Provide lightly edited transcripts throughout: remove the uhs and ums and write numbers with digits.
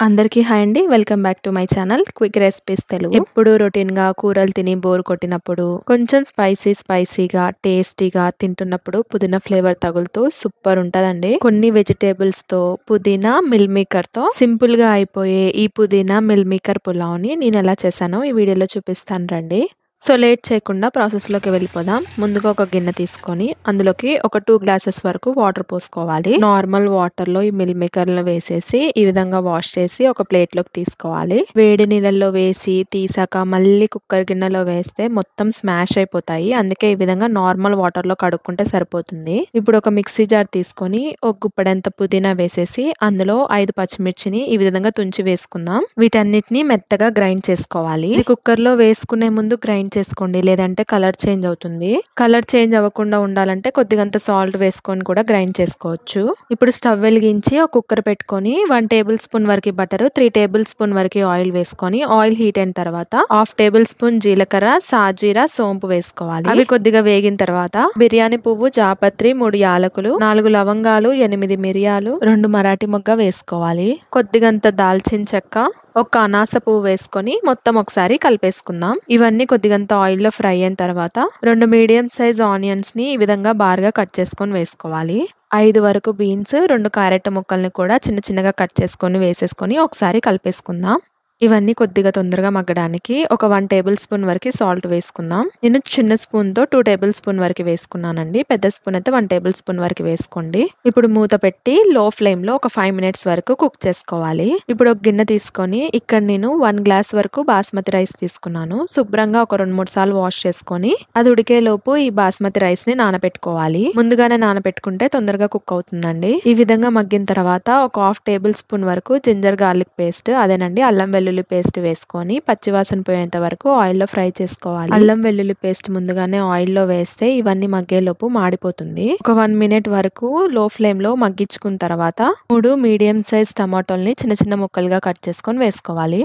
అందరికీ హాయ్ అండి. Welcome back to my channel quick recipes Telugu. ఎప్పుడు రొటీన్ గా కూరలు తిని బోర్ కొట్టినప్పుడు కొంచెం స్పైసీగా టేస్టీగా తింటున్నప్పుడు పుదీనా ఫ్లేవర్ తగులుతూ సూపర్ ఉంటదండి. కొన్ని వెజిటేబుల్స్ తో పుదీనా మిల్ మేకర్ తో సింపుల్ గా అయిపోయే ఈ పుదీనా మిల్ మేకర్ పులావ్ ని నేను ఎలా చేశానో ఈ వీడియోలో చూపిస్తాను రండి. సో లేట్ చేయకుండా ప్రాసెస్లోకి వెళ్ళిపోదాం. ముందుగా ఒక గిన్నె తీసుకొని అందులోకి ఒక 2 గ్లాసెస్ వరకు వాటర్ పోసుకోవాలి. నార్మల్ వాటర్లో ఈ మిల్ మేకర్లు వేసేసి ఈ విధంగా వాష్ చేసి ఒక ప్లేట్లోకి తీసుకోవాలి. వేడి నీళ్ళల్లో వేసి తీసాక మళ్ళీ కుక్కర్ గిన్నెలో వేస్తే మొత్తం స్మాష్ అయిపోతాయి. అందుకే ఈ విధంగా నార్మల్ వాటర్లో కడుక్కుంటే సరిపోతుంది. ఇప్పుడు ఒక మిక్సీ జార్ తీసుకొని ఒక గుప్పెడంత పుదీనా వేసేసి అందులో 5 పచ్చిమిర్చిని ఈ విధంగా తుంచి వేసుకుందాం. వీటన్నిటిని మెత్తగా గ్రైండ్ చేసుకోవాలి. ఇది కుక్కర్లో వేసుకునే ముందు గ్రైండ్ చేసుకోండి, లేదంటే కలర్ చేంజ్ అవుతుంది. కలర్ చేంజ్ అవ్వకుండా ఉండాలంటే కొద్దిగంత సాల్ట్ వేసుకొని కూడా గ్రైండ్ చేసుకోవచ్చు. ఇప్పుడు స్టవ్ వెలిగించి ఒక కుక్కర్ పెట్టుకొని 1 టేబుల్ స్పూన్ వరకు బటర్, 3 టేబుల్ స్పూన్ వరకు ఆయిల్ వేసుకొని ఆయిల్ హీట్ అయిన తర్వాత 1/2 టేబుల్ స్పూన్ జీలకర్ర, సాజీరా, సోంపు వేసుకోవాలి. అవి కొద్దిగా వేగిన తర్వాత బిర్యానీ పువ్వు, జాపత్రి, 3 యాలకులు, 4 లవంగాలు, 8 మిరియాలు, 2 మరాఠీ మొగ్గ వేసుకోవాలి. కొద్దిగంత దాల్చిన చెక్క, ఒక అనాస పువ్వు వేసుకొని మొత్తం ఒకసారి కలిపేసుకుందాం. ఇవన్నీ కొద్దిగంత ఆయిల్లో ఫ్రై అయిన తర్వాత 2 మీడియం సైజ్ ఆనియన్స్ ని ఈ విధంగా బార్గా కట్ చేసుకొని వేసుకోవాలి. 5 వరకు బీన్స్, 2 క్యారెట్ ముక్కల్ని కూడా చిన్నగా కట్ చేసుకొని వేసేసుకొని ఒకసారి కలిపేసుకుందాం. ఇవన్నీ కొద్దిగా తొందరగా మగ్గడానికి ఒక 1 టేబుల్ స్పూన్ వరకు సాల్ట్ వేసుకుందాం. నేను చిన్న స్పూన్ తో 2 టేబుల్ స్పూన్ వరకు వేసుకున్నానండి. పెద్ద స్పూన్ అయితే 1 టేబుల్ స్పూన్ వరకు వేసుకోండి. ఇప్పుడు మూత పెట్టి లో ఫ్లేమ్ లో ఒక 5 మినిట్స్ వరకు కుక్ చేసుకోవాలి. ఇప్పుడు ఒక గిన్నె తీసుకొని ఇక్కడ నేను 1 గ్లాస్ వరకు బాస్మతి రైస్ తీసుకున్నాను. శుభ్రంగా ఒక 2-3 సార్లు వాష్ చేసుకొని అది ఉడికే లోపు ఈ బాస్మతి రైస్ ని నానబెట్టుకోవాలి. ముందుగానే నానబెట్టుకుంటే తొందరగా కుక్ అవుతుందండి. ఈ విధంగా మగ్గిన తర్వాత ఒక 1/2 టేబుల్ స్పూన్ వరకు జింజర్ గార్లిక్ పేస్ట్, అదేనండి అల్లం వెల్లుల్లి పేస్ట్ వేసుకొని పచ్చివాసన పోయేంత వరకు ఆయిల్లో ఫ్రై చేసుకోవాలి. అల్లం వెల్లుల్లి పేస్ట్ ముందుగానే ఆయిల్లో వేస్తే ఇవన్నీ మగ్గేలోపు మాడిపోతుంది. ఒక 1 మినిట్ వరకు లో ఫ్లేమ్ లో మగ్గించుకున్న తర్వాత 3 మీడియం సైజ్ టమాటోల్ని చిన్న ముక్కలుగా కట్ చేసుకొని వేసుకోవాలి.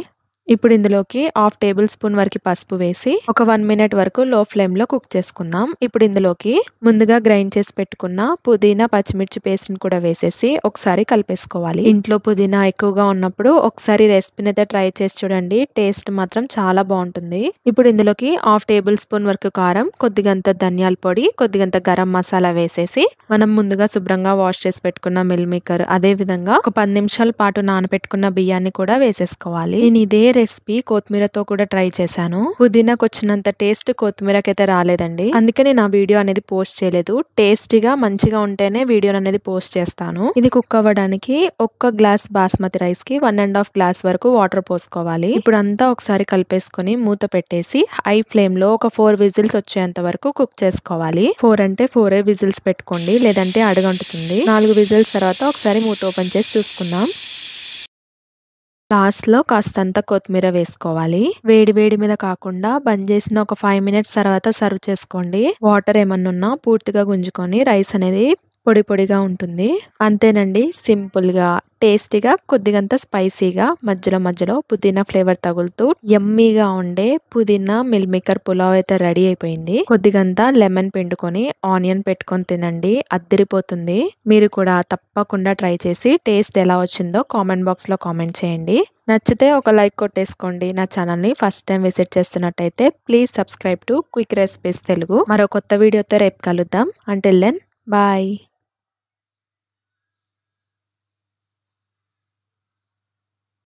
ఇప్పుడు ఇందులోకి 1/2 టేబుల్ స్పూన్ వరకు పసుపు వేసి ఒక 1 మినిట్ వరకు లో ఫ్లేమ్ లో కుక్ చేసుకుందాం. ఇప్పుడు ఇందులోకి ముందుగా గ్రైండ్ చేసి పెట్టుకున్న పుదీనా, పచ్చిమిర్చి పేస్ట్ ని కూడా వేసేసి ఒకసారి కలిపేసుకోవాలి. ఇంట్లో పుదీనా ఎక్కువగా ఉన్నప్పుడు ఒకసారి రెసిపీని అయితే ట్రై చేసి చూడండి. టేస్ట్ మాత్రం చాలా బాగుంటుంది. ఇప్పుడు ఇందులోకి 1/2 టేబుల్ స్పూన్ వరకు కారం, కొద్దిగంత ధనియాల పొడి, కొద్దిగంత గరం మసాలా వేసేసి మనం ముందుగా శుభ్రంగా వాష్ చేసి పెట్టుకున్న మిల్ మేకర్, అదే విధంగా ఒక 10 నిమిషాల పాటు నానబెట్టుకున్న బియ్యాన్ని కూడా వేసేసుకోవాలి. నేను ఇదే రెసిపీ కొత్తిమీరతో కూడా ట్రై చేశాను. పుదీనాకు వచ్చినంత టేస్ట్ కొత్తిమీరకైతే రాలేదండి. అందుకే నేను ఆ వీడియో అనేది పోస్ట్ చేయలేదు. టేస్టీగా మంచిగా ఉంటేనే వీడియో అనేది పోస్ట్ చేస్తాను. ఇది కుక్ అవ్వడానికి 1 గ్లాస్ బాస్మతి రైస్ కి 1.5 గ్లాస్ వరకు వాటర్ పోసుకోవాలి. ఇప్పుడు అంతా ఒకసారి కలిపేసుకొని మూత పెట్టేసి హై ఫ్లేమ్ లో ఒక 4 విజిల్స్ వచ్చేంత వరకు కుక్ చేసుకోవాలి. 4 అంటే 4 విజిల్స్ పెట్టుకోండి, లేదంటే అడుగంటుతుంది. 4 విజిల్స్ తర్వాత ఒకసారి మూత ఓపెన్ చేసి చూసుకుందాం. లాస్ట్ లో కాస్తంత కొత్తిమీర వేసుకోవాలి. వేడి మీద కాకుండా బంద్ చేసిన ఒక 5 మినిట్స్ తర్వాత సర్వ్ చేసుకోండి. వాటర్ ఏమన్నా ఉన్నా పూర్తిగా గుంజుకొని రైస్ అనేది పొడిగా ఉంటుంది. అంతేనండి, సింపుల్ గా టేస్టీగా కొద్దిగంత స్పైసీగా మధ్యలో పుదీనా ఫ్లేవర్ తగులుతూ యమ్మీగా ఉండే పుదీనా మిల్ మేకర్ పులావ్ అయితే రెడీ అయిపోయింది. కొద్దిగంత లెమన్ పిండుకొని ఆనియన్ పెట్టుకొని తినండి, అద్దరిపోతుంది. మీరు కూడా తప్పకుండా ట్రై చేసి టేస్ట్ ఎలా వచ్చిందో కామెంట్ బాక్స్ లో కామెంట్ చేయండి. నచ్చితే ఒక లైక్ కొట్టేసుకోండి. నా ఛానల్ ని ఫస్ట్ టైం విజిట్ చేస్తున్నట్టయితే please subscribe to quick recipes Telugu. మరో కొత్త వీడియోతో రేపు కలుద్దాం. Until then bye.